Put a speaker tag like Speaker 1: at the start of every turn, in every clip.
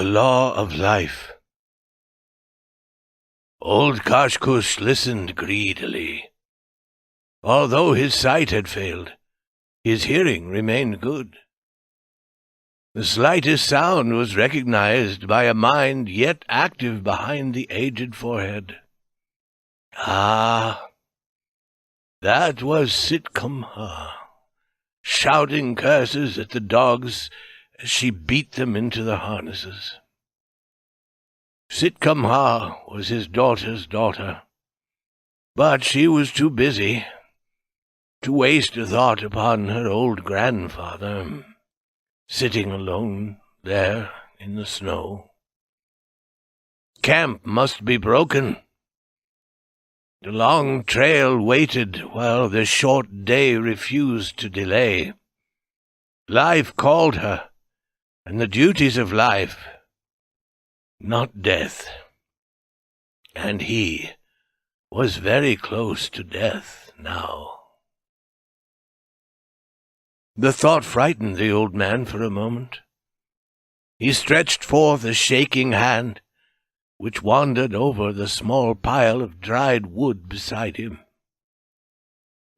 Speaker 1: The Law of Life. Old Kashkush listened greedily. Although his sight had failed, his hearing remained good. The slightest sound was recognized by a mind yet active behind the aged forehead. Ah, that was Sitkamha, shouting curses at the dogs as she beat them into the harnesses. Sitkamha was his daughter's daughter, but she was too busy to waste a thought upon her old grandfather, sitting alone there in the snow. Camp must be broken. The long trail waited while the short day refused to delay. Life called her, and the duties of life, not death. And he was very close to death now. The thought frightened the old man for a moment. He stretched forth a shaking hand, which wandered over the small pile of dried wood beside him.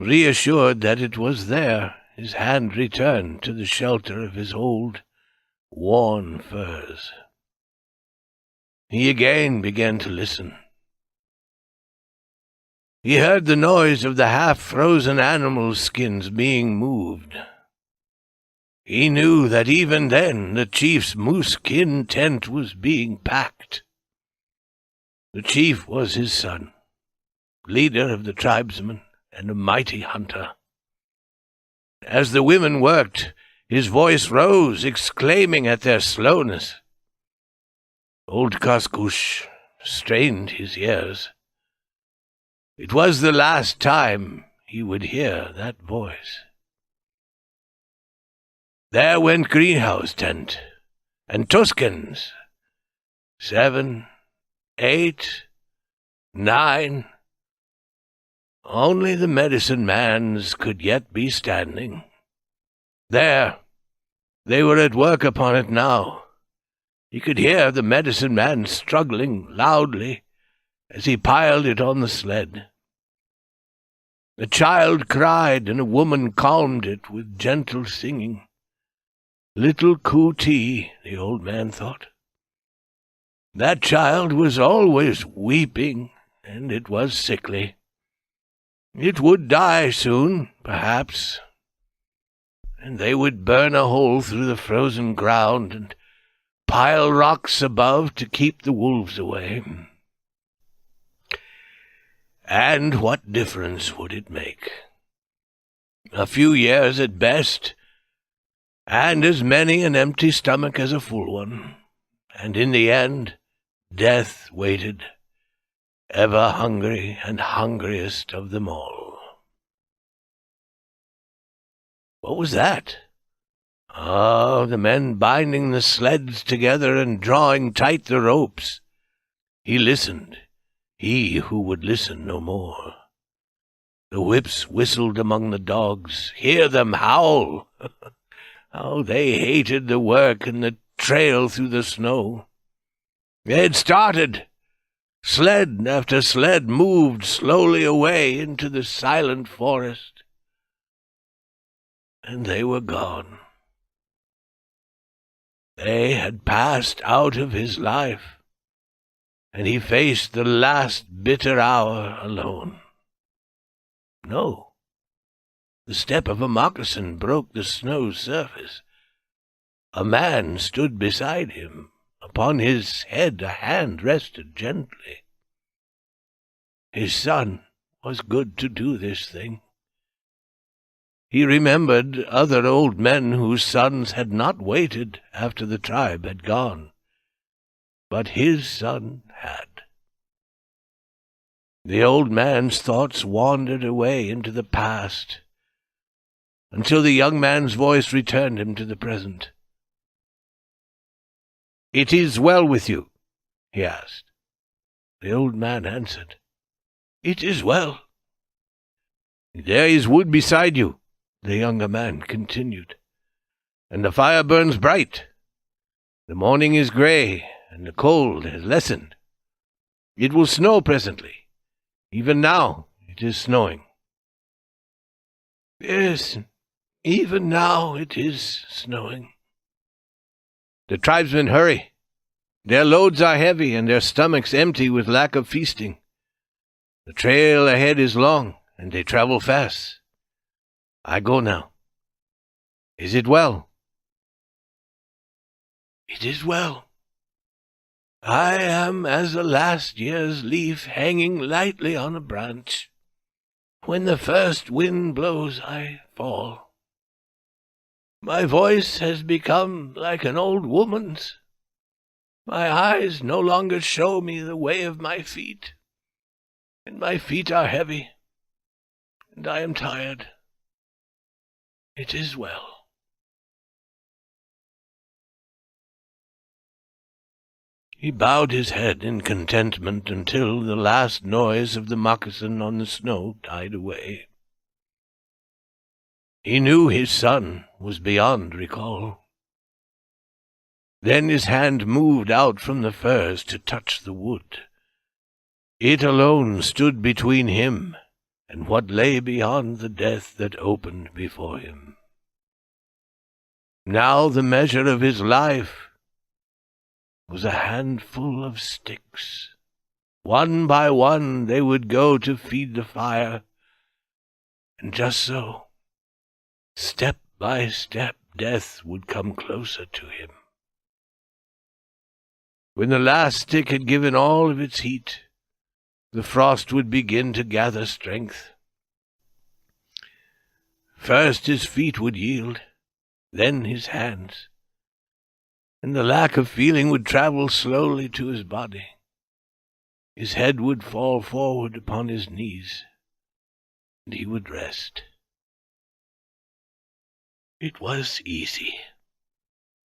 Speaker 1: Reassured that it was there, his hand returned to the shelter of his old, worn furs. He again began to listen. He heard the noise of the half-frozen animal skins being moved. He knew that even then the chief's moose-skin tent was being packed. The chief was his son, leader of the tribesmen and a mighty hunter. As the women worked, his voice rose, exclaiming at their slowness. Old Kashkush strained his ears. It was the last time he would hear that voice. There went Greenhouse tent, and Tuskens. 7, 8, 9. Only the medicine man's could yet be standing. There, they were at work upon it now. He could hear the medicine man struggling loudly as he piled it on the sled. A child cried, and a woman calmed it with gentle singing. Little Kuti, the old man thought. That child was always weeping, and it was sickly. It would die soon, perhaps, and they would burn a hole through the frozen ground and pile rocks above to keep the wolves away. And what difference would it make? A few years at best, and as many an empty stomach as a full one, and in the end death waited, ever hungry and hungriest of them all. What was that? Oh, the men binding the sleds together and drawing tight the ropes. He listened, he who would listen no more. The whips whistled among the dogs. Hear them howl! How they hated the work and the trail through the snow. They had started. Sled after sled moved slowly away into the silent forest. And they were gone. They had passed out of his life, and he faced the last bitter hour alone. No. The step of a moccasin broke the snow surface. A man stood beside him. Upon his head a hand rested gently. His son was good to do this thing. He remembered other old men whose sons had not waited after the tribe had gone, but his son had. The old man's thoughts wandered away into the past, until the young man's voice returned him to the present. "It is well with you?" he asked. The old man answered, "It is well." "There is wood beside you," the younger man continued, "and the fire burns bright. The morning is grey, and the cold has lessened. It will snow presently. Even now it is snowing. Yes, even now it is snowing. The tribesmen hurry. Their loads are heavy, and their stomachs empty with lack of feasting. The trail ahead is long, and they travel fast. I go now. Is it well? It is well. I am as a last year's leaf hanging lightly on a branch. When the first wind blows, I fall. My voice has become like an old woman's. My eyes no longer show me the way of my feet, and my feet are heavy, and I am tired. It is well. He bowed his head in contentment until the last noise of the moccasin on the snow died away. He knew his son was beyond recall. Then his hand moved out from the firs to touch the wood. It alone stood between him and what lay beyond the death that opened before him. Now the measure of his life was a handful of sticks. One by one they would go to feed the fire, and just so, step by step, death would come closer to him. When the last stick had given all of its heat, the frost would begin to gather strength. First his feet would yield, then his hands, and the lack of feeling would travel slowly to his body. His head would fall forward upon his knees, and he would rest. It was easy.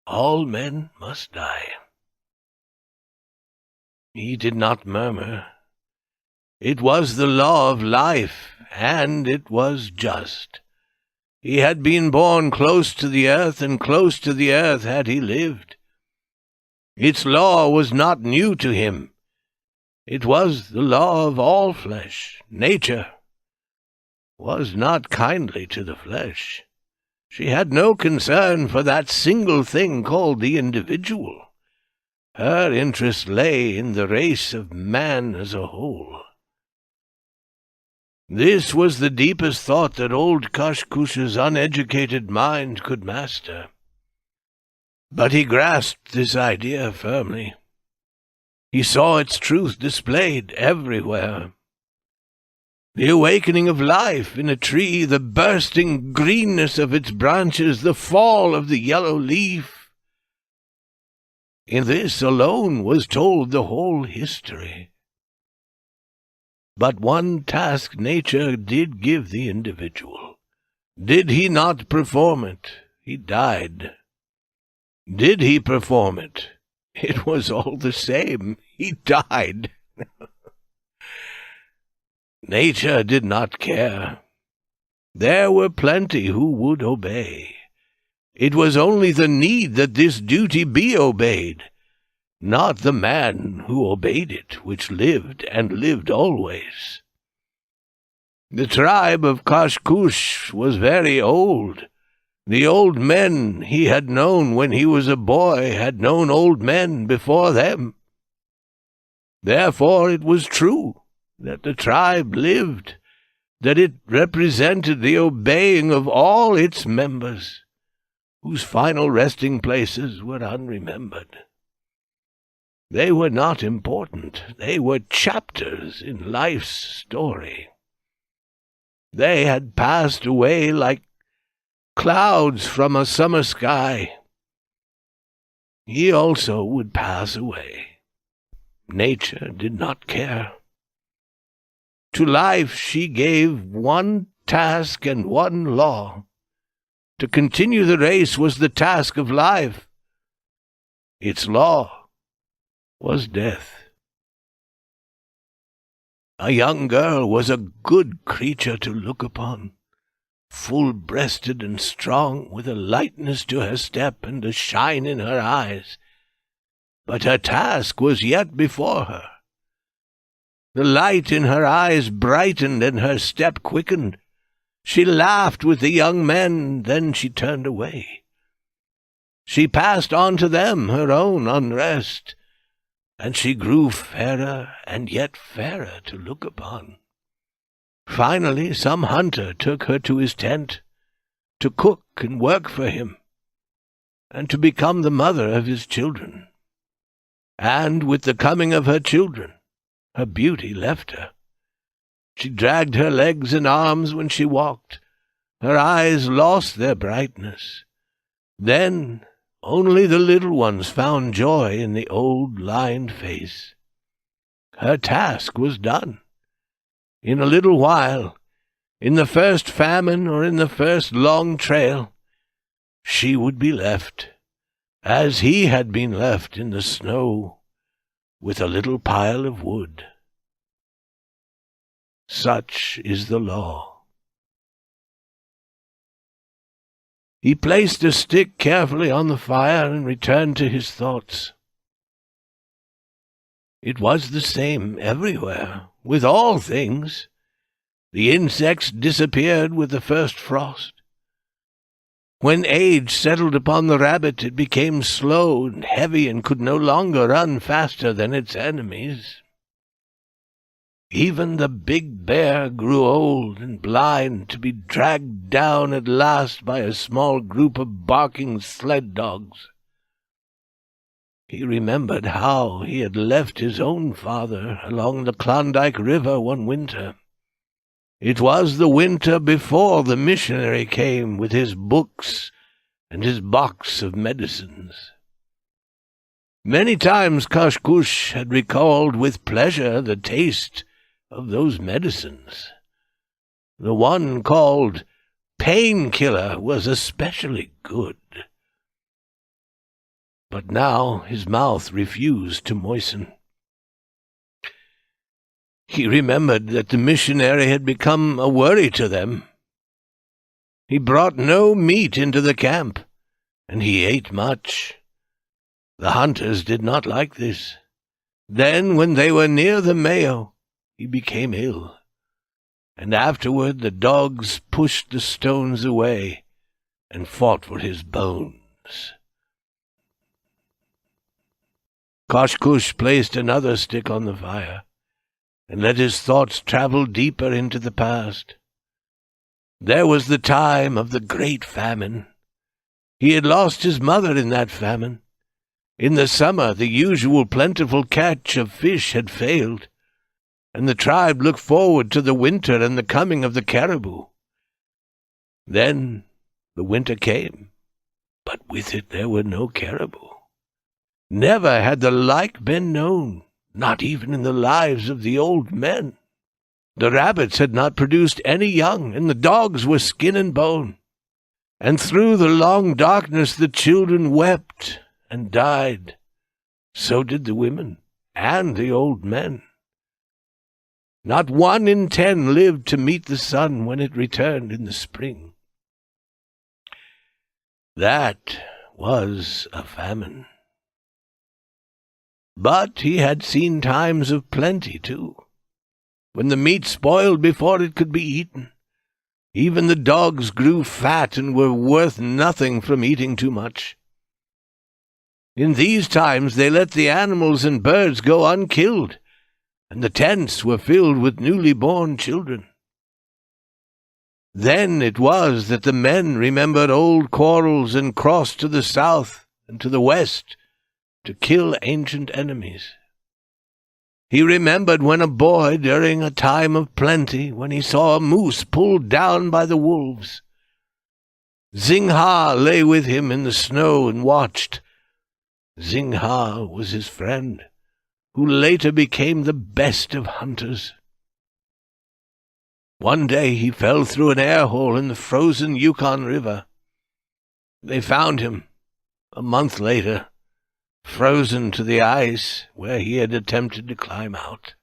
Speaker 1: All men must die. He did not murmur. It was the law of life, and it was just. He had been born close to the earth, and close to the earth had he lived. Its law was not new to him. It was the law of all flesh. Nature was not kindly to the flesh. She had no concern for that single thing called the individual. Her interest lay in the race of man as a whole. This was the deepest thought that old Kashkush's uneducated mind could master. But he grasped this idea firmly. He saw its truth displayed everywhere. The awakening of life in a tree, the bursting greenness of its branches, the fall of the yellow leaf. In this alone was told the whole history. But one task nature did give the individual. Did he not perform it, he died. Did he perform it? It was all the same. He died. Nature did not care. There were plenty who would obey. It was only the need that this duty be obeyed, not the man who obeyed it, which lived and lived always. The tribe of Kashkush was very old. The old men he had known when he was a boy had known old men before them. Therefore it was true that the tribe lived, that it represented the obeying of all its members, whose final resting places were unremembered. They were not important. They were chapters in life's story. They had passed away like clouds from a summer sky. He also would pass away. Nature did not care. To life she gave one task and one law. To continue the race was the task of life. Its law was death. A young girl was a good creature to look upon, full-breasted and strong, with a lightness to her step and a shine in her eyes. but her task was yet before her. The light in her eyes brightened and her step quickened. She laughed with the young men, then she turned away. She passed on to them her own unrest, and she grew fairer and yet fairer to look upon. Finally some hunter took her to his tent, to cook and work for him, and to become the mother of his children. And with the coming of her children, her beauty left her. She dragged her legs and arms when she walked. Her eyes lost their brightness. Then only the little ones found joy in the old lined face. Her task was done. In a little while, in the first famine or in the first long trail, she would be left, as he had been left in the snow, with a little pile of wood. Such is the law. He placed a stick carefully on the fire and returned to his thoughts. It was the same everywhere, with all things. The insects disappeared with the first frost. When age settled upon the rabbit, it became slow and heavy and could no longer run faster than its enemies. Even the big bear grew old and blind, to be dragged down at last by a small group of barking sled dogs. He remembered how he had left his own father along the Klondike River one winter. It was the winter before the missionary came with his books and his box of medicines. Many times Kashkush had recalled with pleasure the taste of those medicines. The one called painkiller was especially good. But now his mouth refused to moisten. He remembered that the missionary had become a worry to them. He brought no meat into the camp, and he ate much. The hunters did not like this. Then, when they were near the Mayo, he became ill, and afterward the dogs pushed the stones away and fought for his bones. Kashkush placed another stick on the fire, and let his thoughts travel deeper into the past. There was the time of the great famine. He had lost his mother in that famine. In the summer the usual plentiful catch of fish had failed, and the tribe looked forward to the winter and the coming of the caribou. Then the winter came, but with it there were no caribou. Never had the like been known, not even in the lives of the old men. The rabbits had not produced any young, and the dogs were skin and bone. And through the long darkness the children wept and died. So did the women and the old men. Not 1 in 10 lived to meet the sun when it returned in the spring. That was a famine. But he had seen times of plenty, too, when the meat spoiled before it could be eaten. Even the dogs grew fat and were worth nothing from eating too much. In these times they let the animals and birds go unkilled, and the tents were filled with newly born children. Then it was that the men remembered old quarrels and crossed to the south and to the west to kill ancient enemies. He remembered when a boy, during a time of plenty, when he saw a moose pulled down by the wolves. Zingha lay with him in the snow and watched. Zingha was his friend, who later became the best of hunters. One day he fell through an air hole in the frozen Yukon River. They found him, a month later, frozen to the ice where he had attempted to climb out.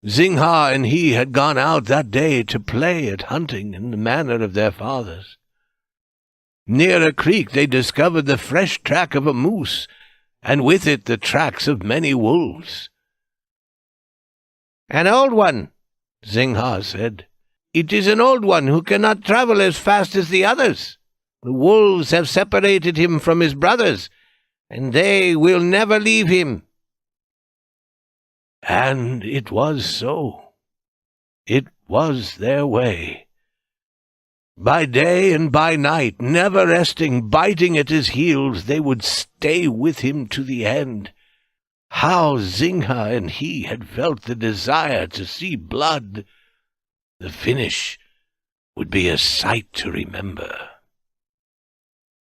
Speaker 1: Zingha and he had gone out that day to play at hunting in the manner of their fathers. Near a creek they discovered the fresh track of a moose, and with it the tracks of many wolves.
Speaker 2: "An old one," Zingha said. "It is an old one who cannot travel as fast as the others. The wolves have separated him from his brothers, and they will never leave him."
Speaker 1: And it was so. It was their way. By day and by night, never resting, biting at his heels, they would stay with him to the end. How Zingha and he had felt the desire to see blood! The finish would be a sight to remember.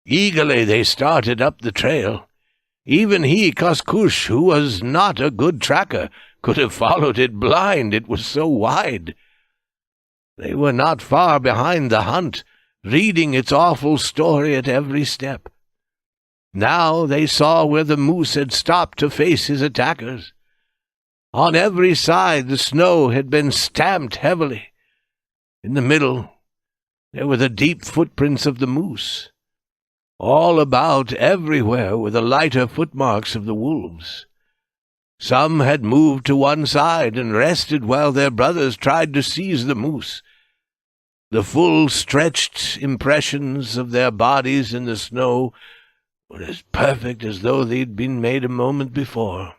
Speaker 1: Eagerly they started up the trail. Even he, Koshkush, who was not a good tracker, could have followed it blind, it was so wide. They were not far behind the hunt, reading its awful story at every step. Now they saw where the moose had stopped to face his attackers. On every side the snow had been stamped heavily. In the middle there were the deep footprints of the moose. All about, everywhere, were the lighter footmarks of the wolves. Some had moved to one side and rested while their brothers tried to seize the moose. The full-stretched impressions of their bodies in the snow were as perfect as though they'd been made a moment before.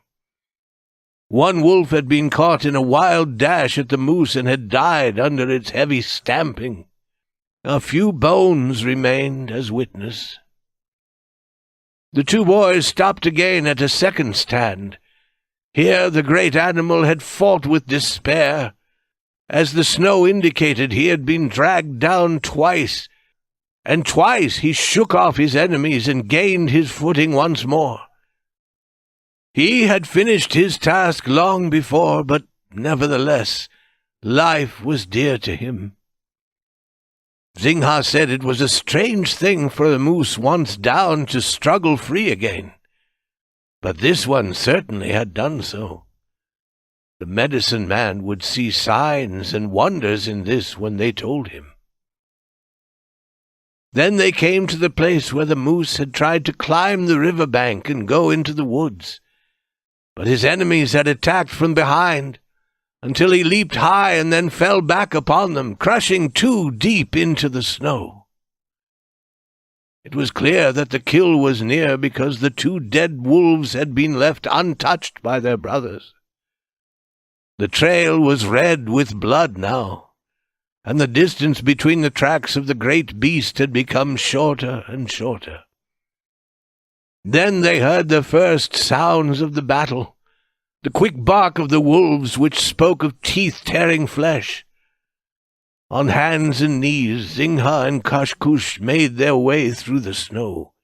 Speaker 1: One wolf had been caught in a wild dash at the moose and had died under its heavy stamping. A few bones remained as witness. The two boys stopped again at a second stand. Here the great animal had fought with despair. As the snow indicated, he had been dragged down twice, and twice he shook off his enemies and gained his footing once more. He had finished his task long before, but nevertheless life was dear to him. Zingha said it was a strange thing for a moose once down to struggle free again, but this one certainly had done so. The medicine man would see signs and wonders in this when they told him. Then they came to the place where the moose had tried to climb the river bank and go into the woods, but his enemies had attacked from behind, until he leaped high and then fell back upon them, crushing too deep into the snow. It was clear that the kill was near because the two dead wolves had been left untouched by their brothers. The trail was red with blood now, and the distance between the tracks of the great beast had become shorter and shorter. Then they heard the first sounds of the battle, the quick bark of the wolves which spoke of teeth-tearing flesh. On hands and knees, Zingha and Koshkush made their way through the snow.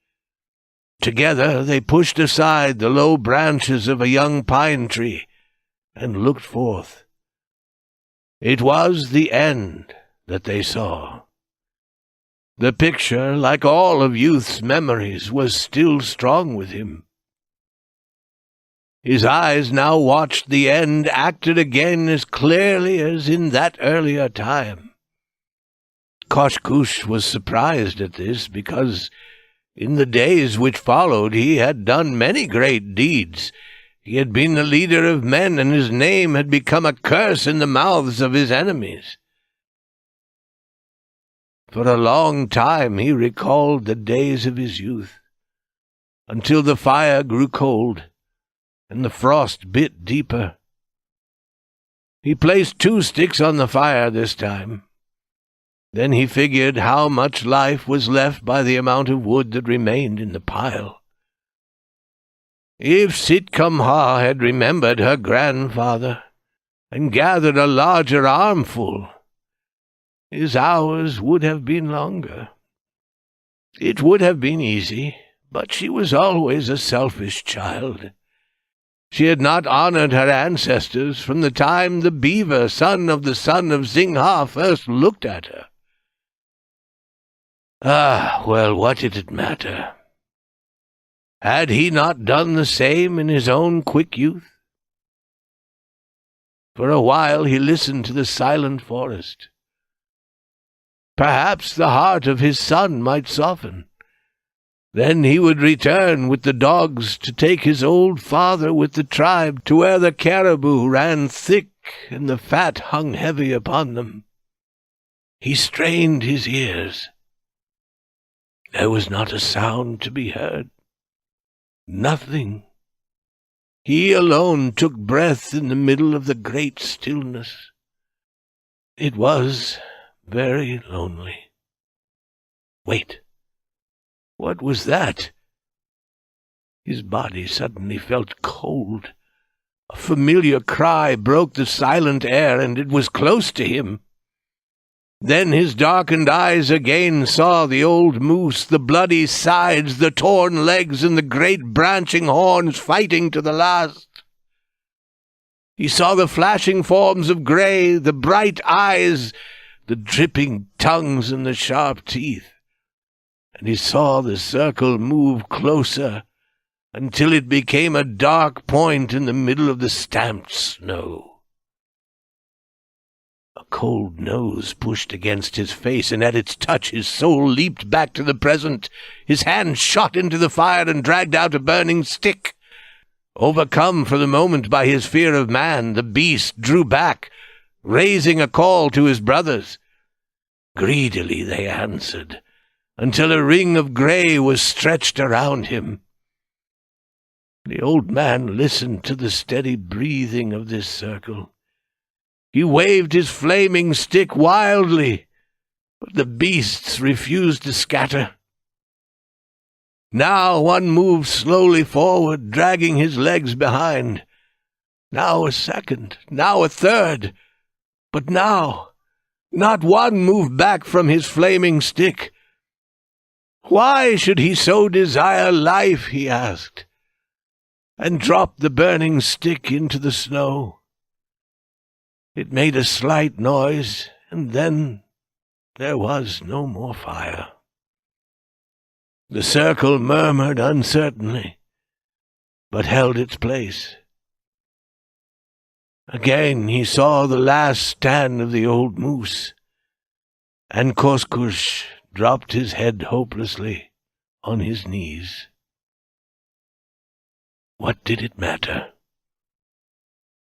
Speaker 1: Together they pushed aside the low branches of a young pine tree and looked forth. It was the end that they saw. The picture, like all of youth's memories, was still strong with him. His eyes now watched the end acted again as clearly as in that earlier time. Koshkush was surprised at this, because in the days which followed he had done many great deeds. He had been the leader of men, and his name had become a curse in the mouths of his enemies. For a long time he recalled the days of his youth, until the fire grew cold and the frost bit deeper. He placed 2 sticks on the fire this time. Then he figured how much life was left by the amount of wood that remained in the pile. If Sitkamha had remembered her grandfather and gathered a larger armful, his hours would have been longer. It would have been easy, but she was always a selfish child. She had not honored her ancestors from the time the beaver, son of Zingha, first looked at her. Well, what did it matter? Had he not done the same in his own quick youth? For a while he listened to the silent forest. Perhaps the heart of his son might soften. Then he would return with the dogs to take his old father with the tribe to where the caribou ran thick and the fat hung heavy upon them. He strained his ears. There was not a sound to be heard. Nothing. He alone took breath in the middle of the great stillness. It was very lonely. Wait. What was that? His body suddenly felt cold. A familiar cry broke the silent air, and it was close to him. Then his darkened eyes again saw the old moose, the bloody sides, the torn legs, and the great branching horns fighting to the last. He saw the flashing forms of Grey, the bright eyes, the dripping tongues, and the sharp teeth. And he saw the circle move closer until it became a dark point in the middle of the stamped snow. A cold nose pushed against his face, and at its touch his soul leaped back to the present. His hand shot into the fire and dragged out a burning stick. Overcome for the moment by his fear of man, the beast drew back, raising a call to his brothers. Greedily they answered, until a ring of grey was stretched around him. The old man listened to the steady breathing of this circle. He waved his flaming stick wildly, but the beasts refused to scatter. Now one moved slowly forward, dragging his legs behind. Now a second, now a third. But now not one moved back from his flaming stick. Why should he so desire life, he asked, and dropped the burning stick into the snow. It made a slight noise, and then there was no more fire. The circle murmured uncertainly, but held its place. Again he saw the last stand of the old moose, and Koskoosh dropped his head hopelessly on his knees. What did it matter?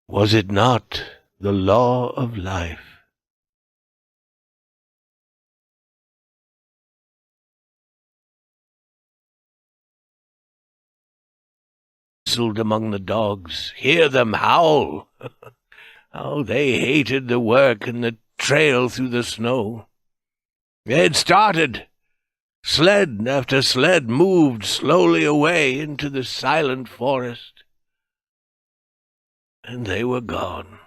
Speaker 1: Was it not the law of life? Whistled among the dogs. Hear them howl! How they hated the work and the trail through the snow. They had started. Sled after sled moved slowly away into the silent forest, and they were gone.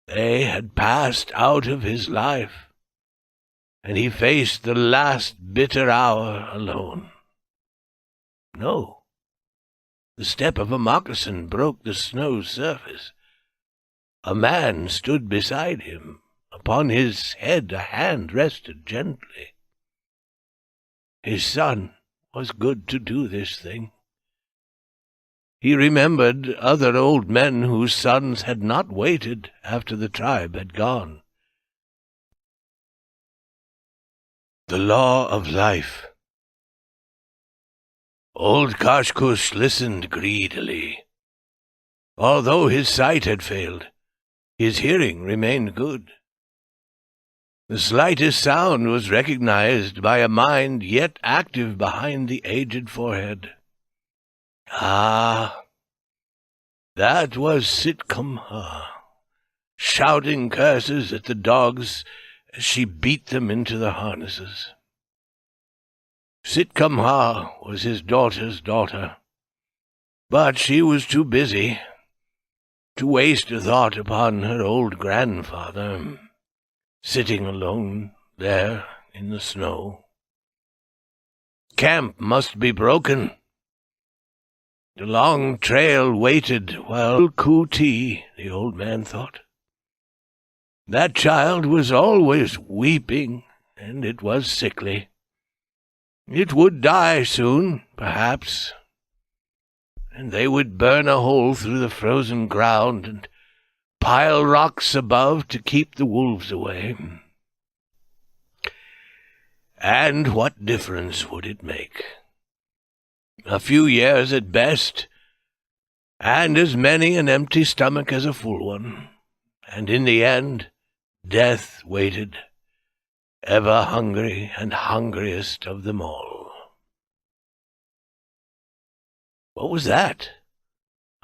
Speaker 1: They had passed out of his life, and he faced the last bitter hour alone. No. The step of a moccasin broke the snow surface. A man stood beside him. Upon his head a hand rested gently. His son was good to do this thing. He remembered other old men whose sons had not waited after the tribe had gone. The law of life. Old Kashkush listened greedily. Although his sight had failed, his hearing remained good. The slightest sound was recognized by a mind yet active behind the aged forehead. Ah, that was Sitkamha, shouting curses at the dogs as she beat them into the harnesses. Sitkamha was his daughter's daughter, but she was too busy to waste a thought upon her old grandfather, sitting alone there in the snow. Camp must be broken. The long trail waited while Kuti, the old man thought. That child was always weeping, and it was sickly. It would die soon, perhaps, and they would burn a hole through the frozen ground and pile rocks above to keep the wolves away. And what difference would it make? A few years at best, and as many an empty stomach as a full one, and in the end death waited, ever hungry and hungriest of them all. What was that?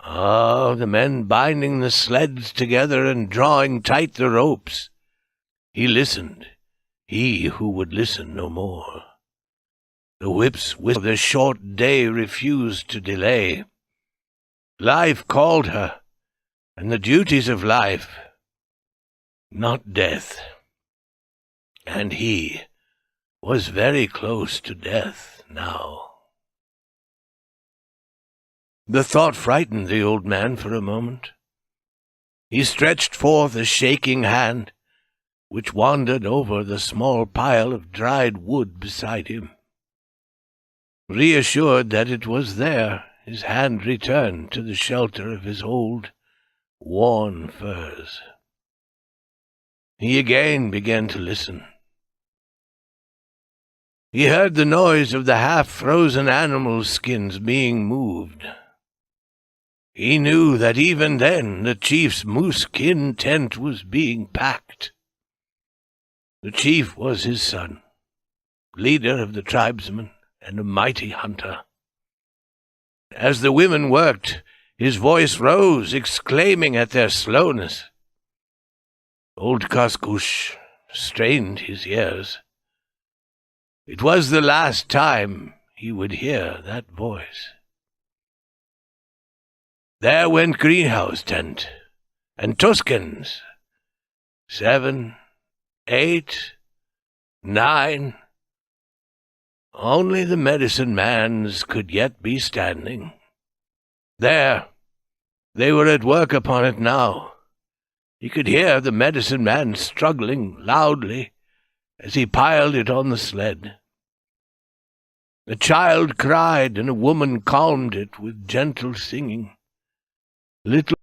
Speaker 1: Oh, the men binding the sleds together and drawing tight the ropes. He listened, he who would listen no more. The whips whistled, the short day refused to delay. Life called her, and the duties of life, not death. And he was very close to death now. The thought frightened the old man for a moment. He stretched forth a shaking hand, which wandered over the small pile of dried wood beside him. Reassured that it was there, his hand returned to the shelter of his old, worn furs. He again began to listen. He heard the noise of the half-frozen animal skins being moved. He knew that even then the chief's moose-skin tent was being packed. The chief was his son, leader of the tribesmen and a mighty hunter. As the women worked, his voice rose, exclaiming at their slowness. Old Kaskush strained his ears. It was the last time he would hear that voice. There went Greenhouse tent, and Tuskens. 7, 8, 9. Only the medicine man's could yet be standing. There, they were at work upon it now. He could hear the medicine man struggling loudly as he piled it on the sled. A child cried, and a woman calmed it with gentle singing. Little